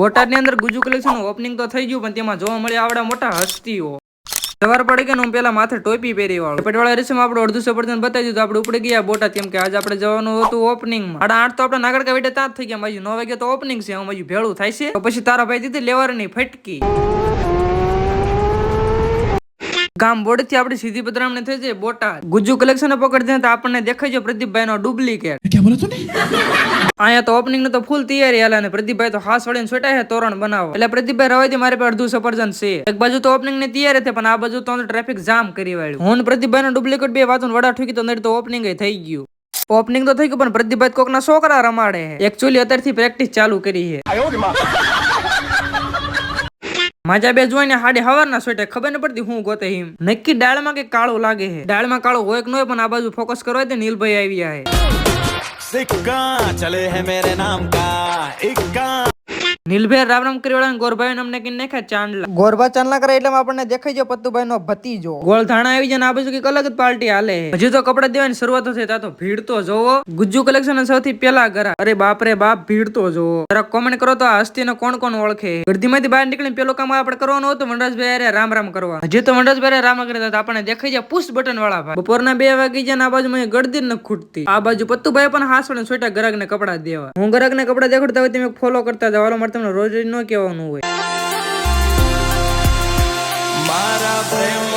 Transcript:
બોટાદ ની અંદર Gujju collection opening તો થઈ ગયું, પણ તેમાં જોવા મળ્યા આવડા મોટા હસ્તીઓ. સવાર પડી ગઈ હું પેલા માથે ટોપી પહેરી વાળો પેટવાળા રેસમાં આપણે અડધું સફરજન બતાવી દીધું. આપણે ઉપડી ગયા બોટાદ, કેમ કે આજે આપણે જવાનું હતું ઓપનિંગમાં. 8:30 તો આપણે નાગરકા વેટે ત્યાં જ થઈ ગયા. માજી 9 વાગે તો ઓપનિંગ છે. હું માજી ભેળું થાય છે તો પછી તારા ભાઈ દીધી લેવાની ફટકી. ગામ બોર્ડ થી આપડી સીધી પધરામણી થઈ જાય બોટાદ. ગુજ્જુ કલેક્શન પકડી દે તો આપણને દેખાય છે પ્રદીપભાઈ નો ડુપ્લિકેટ. અહીંયા તો ઓપનિંગ નો તો ફૂલ તૈયારી હાલે, અને પ્રદીપભાઈ તો હાસ વળીને છોટા છે તોરણ બનાવો. એટલે પ્રદીપભાઈ રવાયથી મારી પાસે અડધું સફરજન છે. એક બાજુ તો ઓપનિંગ ની તૈયારી છે, પણ આ બાજુ તો ટ્રાફિક જામ કરી વાળ્યું. હું પ્રદીપભાઈ નો ડુપ્લિકેટ બે વાતો વડા ઠોકી તો નડી તો ઓપનિંગ થઈ ગયું. ઓપનિંગ તો થઈ ગયું, પણ પ્રદીપભાઈ કોક ના છોકરા રમાડે છે. એકચ્યુઅલી અત્યારથી પ્રેક્ટિસ ચાલુ કરી છે. માજા બે જોઈને હાડી હવારના સોટે ખબર ન પડતી હું ગોતે હિમ. નક્કી ડાળમાં કે કાળું લાગે છે. ડાળમાં કાળું હોય કે ન હોય, પણ આ બાજુ ફોકસ કરવા દે. નીલભાઈ આવ્યા હે. सिक्का चले है मेरे नाम का इक्का. નીલભાઈ રામ રામ કરી વાળા ગોરભાઈ અમને કઈ નાખ્યા ચાંદલા. ગોરભા ચાંદલા કરે એટલે આપણને દેખાઈ જાય પત્તુભાઈ નો ભતીજો. ગોળધાણા આવી જાય ને આ બાજુ કઈક અલગ જ પાર્ટી હાલે. હજી તો કપડા દેવાની શરૂઆત થઈ, તા તો ભીડ તો જોવો. ગુજ્જુ કલેક્શન સૌથી પેલા ઘરા. અરે બાપ રે બાપ, ભીડ તો જોવો. જરા કોમેન્ટ કરો તો આ હસ્તીને કોણ કોણ ઓળખે. ગરદીમાંથી બહાર નીકળીને પેલો કામ આપણે કરવાનું હતું વનરાજભાઈ રામ રામ કરવા. હજી તો વનરાજભાઈ રામ કરતા આપણને દેખાઈ જાય પુશ બટન વાળા ભાઈ. બપોરના 2 વાગી જાય ને આ બાજુ મને ગળદી ન ખૂટતી. આ બાજુ પત્તુભાઈ પણ હાસવડે છોટા ગ્રાહક ને કપડા દેવા. હું ગ્રાહક ને કપડા દેખાડતા હોય તમે ફોલો કરતા જાવ. મારે તમને રોજ નો કહેવાનું હોય. મારા પ્રેમ